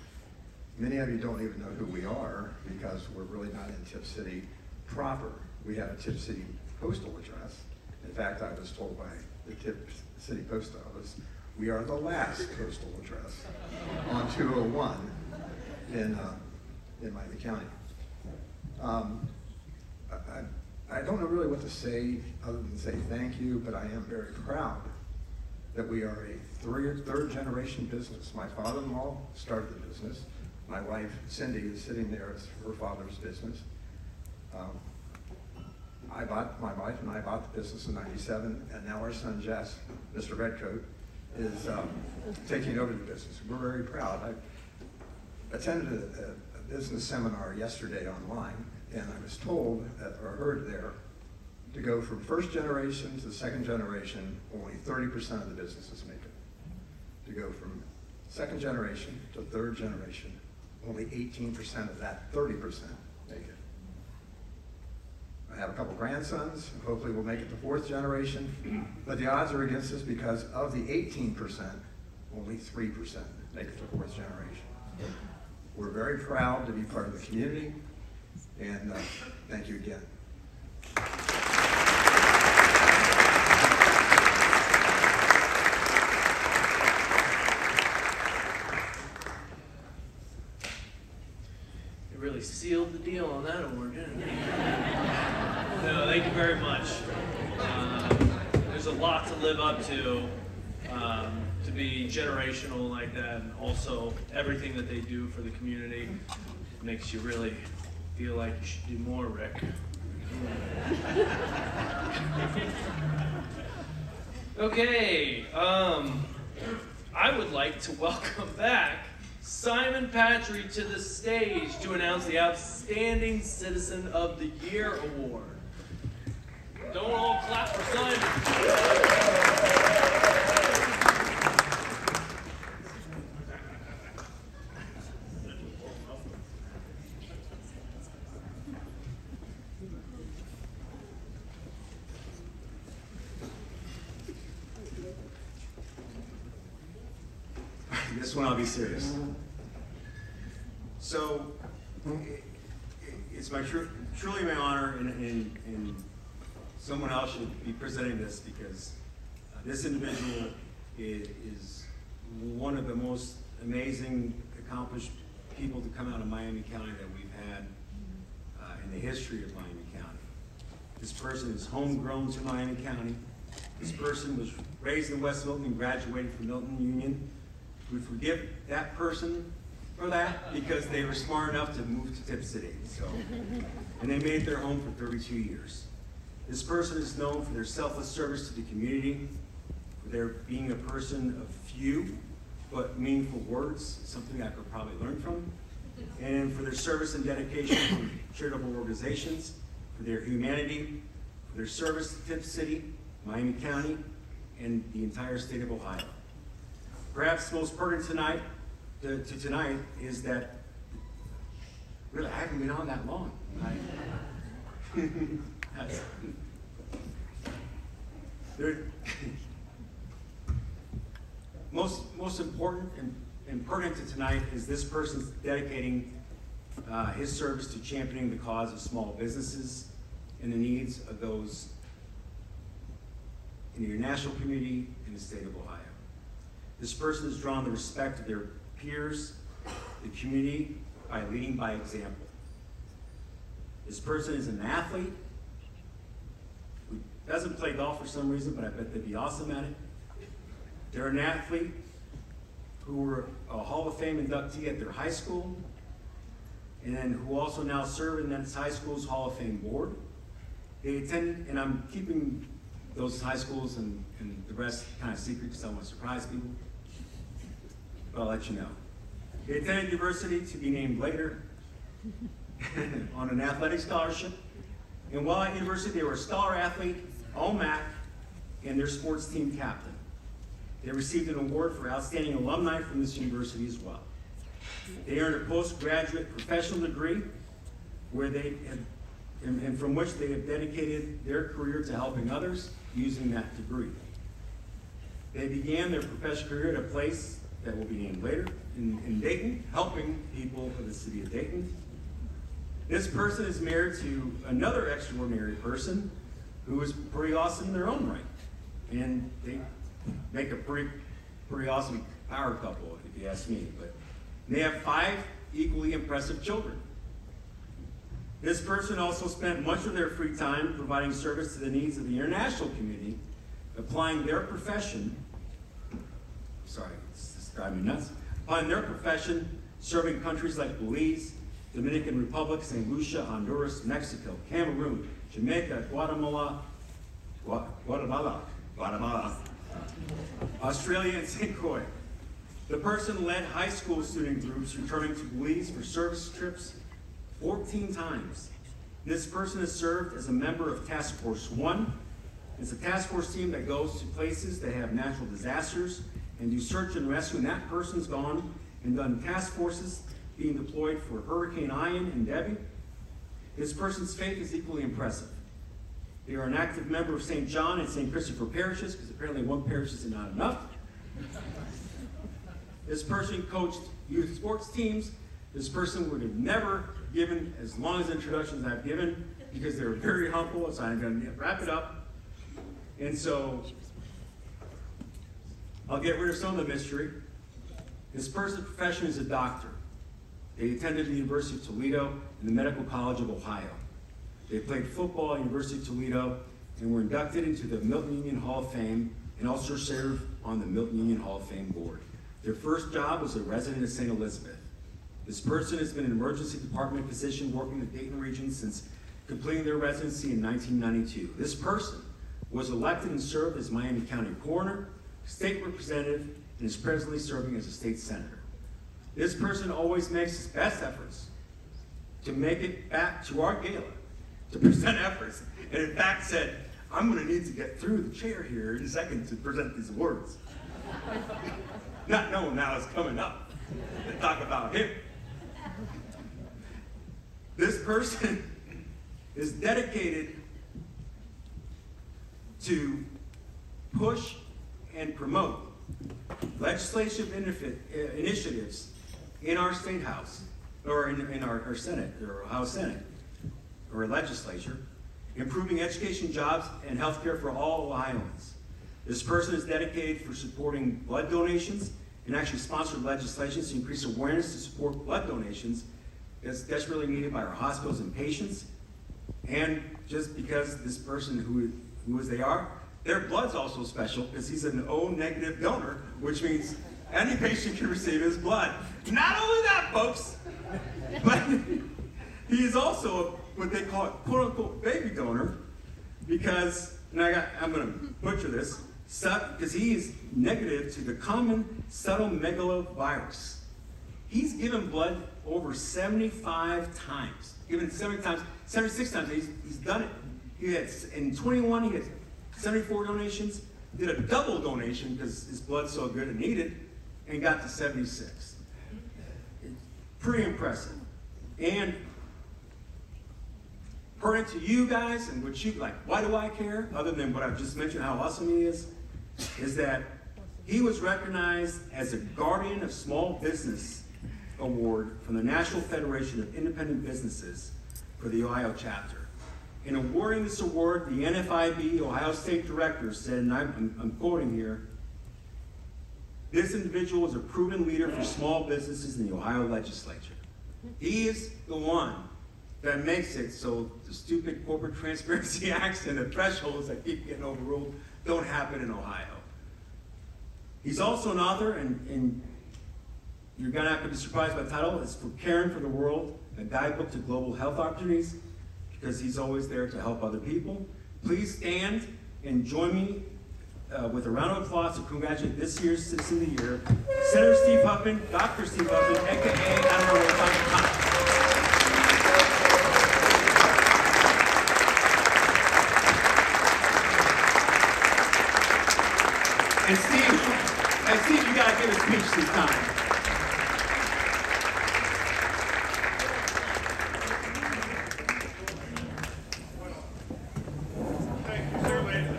[SPEAKER 10] Many of you don't even know who we are because we're really not in Tipp City proper. We have a Tipp City postal address. In fact, I was told by the Tipp City Post Office, we are the last postal address on 201 in Miami County. I don't know really what to say other than say thank you, but I am very proud that we are a third generation business. My father-in-law started the business. My wife, Cindy, is sitting there as her father's business. My wife and I bought the business in '97, and now our son, Jess, Mr. Redcoat, is taking over the business. We're very proud. I attended a business seminar yesterday online, and I was told, or heard there, to go from first generation to second generation, only 30% of the businesses make it. To go from second generation to third generation, only 18% of that 30% make it. I have a couple grandsons, hopefully we'll make it to fourth generation, but the odds are against us because of the 18%, only 3% make it to fourth generation. We're very proud to be part of the community, and thank you again.
[SPEAKER 1] You really sealed the deal on that award, didn't you? No, thank you very much. There's a lot to live up to be generational like that, and also everything that they do for the community makes you really feel like you should do more, Rick. Okay, I would like to welcome back Simon Patry to the stage to announce the Outstanding Citizen of the Year Award. Don't all clap for Simon.
[SPEAKER 3] This one I'll be serious. So, it's truly my honor, and someone else should be presenting this because this individual is one of the most amazing, accomplished people to come out of Miami County that we've had in the history of Miami County. This person is homegrown to Miami County. This person was raised in West Milton and graduated from Milton Union. We forgive that person for that because they were smart enough to move to Tipp City. And they made their home for 32 years. This person is known for their selfless service to the community, for their being a person of few but meaningful words, something I could probably learn from, and for their service and dedication to charitable organizations, for their humanity, for their service to Tipp City, Miami County, and the entire state of Ohio. Perhaps most pertinent tonight is that really I haven't been on that long. Most important and pertinent to tonight is this person's dedicating his service to championing the cause of small businesses and the needs of those in the international community in the state of Ohio. This person has drawn the respect of their peers, the community, by leading by example. This person is an athlete who doesn't play golf for some reason, but I bet they'd be awesome at it. They're an athlete who were a Hall of Fame inductee at their high school, and who also now serve in that high school's Hall of Fame board. They attended, and I'm keeping those high schools and the rest kind of secret because I don't want to surprise people, but I'll let you know. They attended university to be named later on an athletic scholarship, and while at university they were a scholar athlete, All-MAC, and their sports team captain. They received an award for outstanding alumni from this university as well. They earned a postgraduate professional degree where they have, and from which they have dedicated their career to helping others using that degree. They began their professional career at a place that will be named later in Dayton, helping people of the city of Dayton. This person is married to another extraordinary person who is pretty awesome in their own right. And they make a pretty awesome power couple, if you ask me. But they have 5 equally impressive children. This person also spent much of their free time providing service to the needs of the international community, applying their profession, it's driving me nuts, applying their profession, serving countries like Belize, Dominican Republic, St. Lucia, Honduras, Mexico, Cameroon, Jamaica, Guatemala, Australia, and St. Croix. The person led high school student groups returning to Belize for service trips 14 times. This person has served as a member of Task Force 1. It's a task force team that goes to places that have natural disasters and do search and rescue, and that person's gone and done task forces being deployed for Hurricane Ian and Debbie. This person's faith is equally impressive. They are an active member of St. John and St. Christopher parishes, because apparently one parish is not enough. This person coached youth sports teams. This person would have never given as long as introductions I've given because they were very humble, so I'm going to wrap it up. And so I'll get rid of some of the mystery. This person's profession is a doctor. They attended the University of Toledo and the Medical College of Ohio. They played football at University of Toledo and were inducted into the Milton Union Hall of Fame and also served on the Milton Union Hall of Fame board. Their first job was a resident of St. Elizabeth. This person has been an emergency department physician working in the Dayton region since completing their residency in 1992. This person was elected and served as Miami County Coroner, state representative, and is presently serving as a state senator. This person always makes his best efforts to make it back to our gala, to present efforts, and in fact said, I'm going to need to get through the chair here in a second to present these awards. Not knowing now it's coming up to talk about him. This person is dedicated to push and promote legislative initiatives in our state house, or in our Senate, or House Senate, or legislature, improving education, jobs, and health care for all Ohioans. This person is dedicated for supporting blood donations and actually sponsored legislation to increase awareness to support blood donations that's desperately needed by our hospitals and patients. And just because this person who as they are, their blood's also special because he's an O-negative donor, which means any patient can receive his blood. Not only that, folks, but he is also what they call a quote-unquote baby donor because, and I'm going to butcher this, because he is negative to the common cytomegalovirus. He's given blood over 75 times. Given 70 times, 76 times. He's done it. He had, in 21, he had 74 donations. Did a double donation because his blood's so good and needed, and got to 76. Pretty impressive. And pertinent to you guys and what you like, why do I care? Other than what I've just mentioned, how awesome he is that he was recognized as a Guardian of Small Business Award from the National Federation of Independent Businesses for the Ohio chapter. In awarding this award, the NFIB Ohio State Director said, and I'm quoting here, this individual is a proven leader for small businesses in the Ohio legislature. He is the one that makes it so the stupid corporate transparency acts and the thresholds that keep getting overruled don't happen in Ohio. He's also an author, and you're going to have to be surprised by the title. It's For Caring for the World, a guidebook to global health opportunities, because he's always there to help other people. Please stand and join me with a round of applause to congratulate this year's Citizen of the Year, Senator Steve Huffman, Dr. Steve Huffman, a.k.a. Admiral Tom. And Steve, you gotta give a speech this time.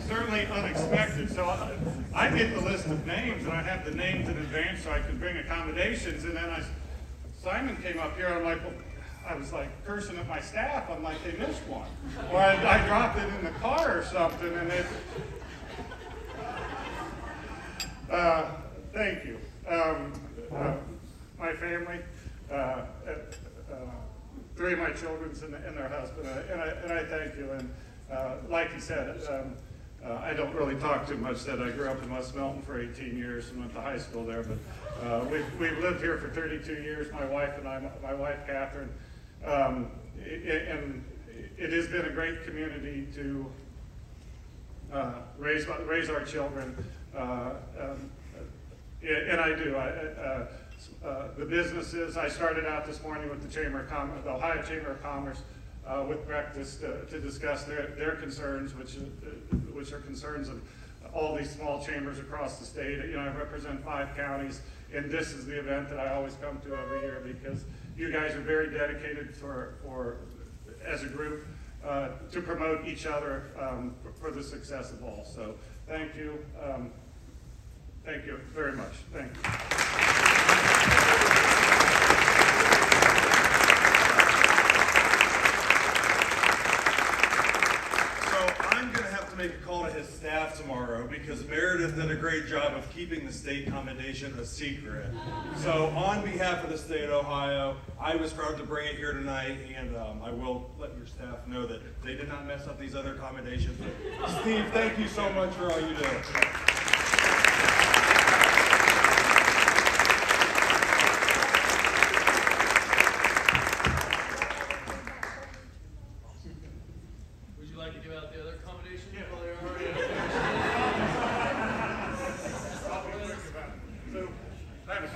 [SPEAKER 2] Certainly unexpected. So I get the list of names, and I have the names in advance so I can bring accommodations. And then Simon came up here, and I'm like, well, I was like cursing at my staff. I'm like, they missed one. Or I dropped it in the car or something, and it... thank you. My family, three of my children and their husband, and I thank you. And like you said, I don't really talk too much. That I grew up in West Milton for 18 years and went to high school there. But we've lived here for 32 years. My wife and I, my wife Catherine, and it has been a great community to raise our children. And I do. The businesses, I started out this morning with the Ohio Chamber of Commerce with breakfast to discuss their concerns, which are concerns of all these small chambers across the state. You know, I represent 5 counties, and this is the event that I always come to every year because you guys are very dedicated as a group to promote each other for the success of all. So thank you. Thank you very much. Thank you.
[SPEAKER 11] So I'm going to have to make a call to his staff tomorrow because Meredith did a great job of keeping the state commendation a secret. So on behalf of the state of Ohio, I was proud to bring it here tonight, and I will let your staff know that they did not mess up these other commendations. Steve, thank you so much for all you do.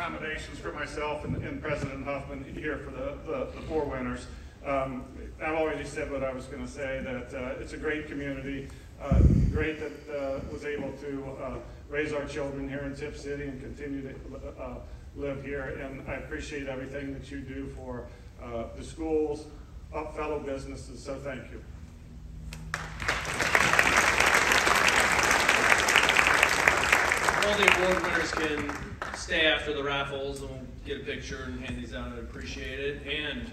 [SPEAKER 2] accommodations for myself and President Huffman here for the four winners. I've already said what I was going to say, that it's a great community, great that was able to raise our children here in Tipp City and continue to live here, and I appreciate everything that you do for the schools, fellow businesses, so thank you.
[SPEAKER 1] All the award winners can stay after the raffles and we'll get a picture and hand these out. I'd appreciate it. And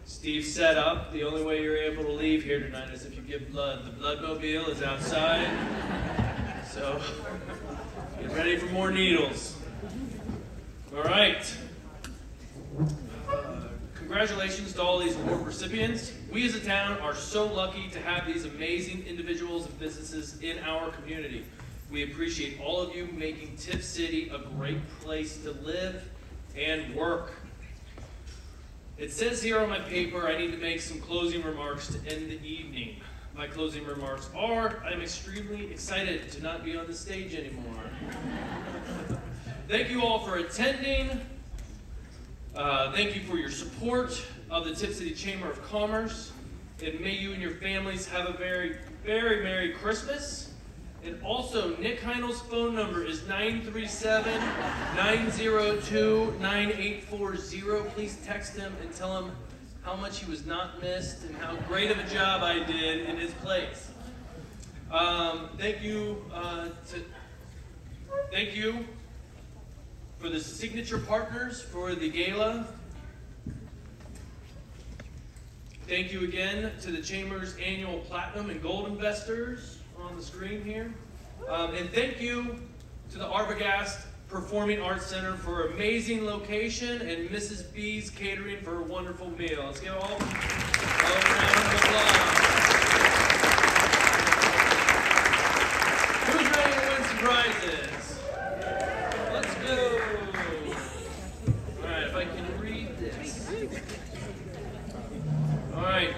[SPEAKER 1] Steve set up. The only way you're able to leave here tonight is if you give blood. The bloodmobile is outside. So get ready for more needles. All right. Congratulations to all these award recipients. We as a town are so lucky to have these amazing individuals and businesses in our community. We appreciate all of you making Tipp City a great place to live and work. It says here on my paper I need to make some closing remarks to end the evening. My closing remarks are, I'm extremely excited to not be on the stage anymore. Thank you all for attending. Thank you for your support of the Tipp City Chamber of Commerce. And may you and your families have a very, very Merry Christmas. And also, Nick Heinel's phone number is 937-902-9840. Please text him and tell him how much he was not missed and how great of a job I did in his place. Thank you for the signature partners for the gala. Thank you again to the Chamber's annual Platinum and Gold investors on the screen here. And thank you to the Arbogast Performing Arts Center for amazing location and Mrs. B's Catering for a wonderful meal. Let's give all a round of applause. Who's ready to win some prizes? Let's go. All right, if I can read this. All right.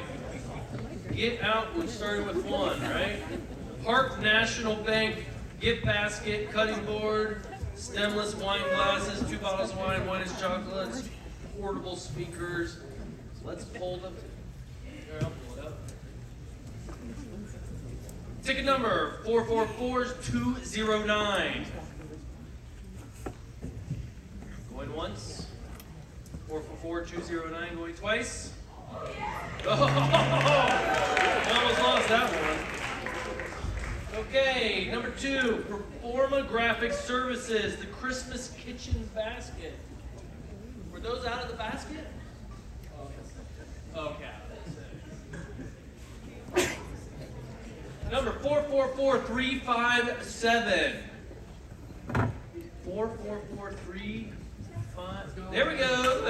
[SPEAKER 1] Get out, we're starting with one, right? Park National Bank gift basket, cutting board, stemless wine glasses, 2 bottles of wine, wine is chocolates, portable speakers. Let's pull them. Here, I'll pull it up. Ticket number 444-209. Going once. 444-209 going twice. Oh, almost lost that one. Okay, number 2, Performa Graphic Services, the Christmas Kitchen Basket. Were those out of the basket? Okay. Number 444357. 444357. There we go.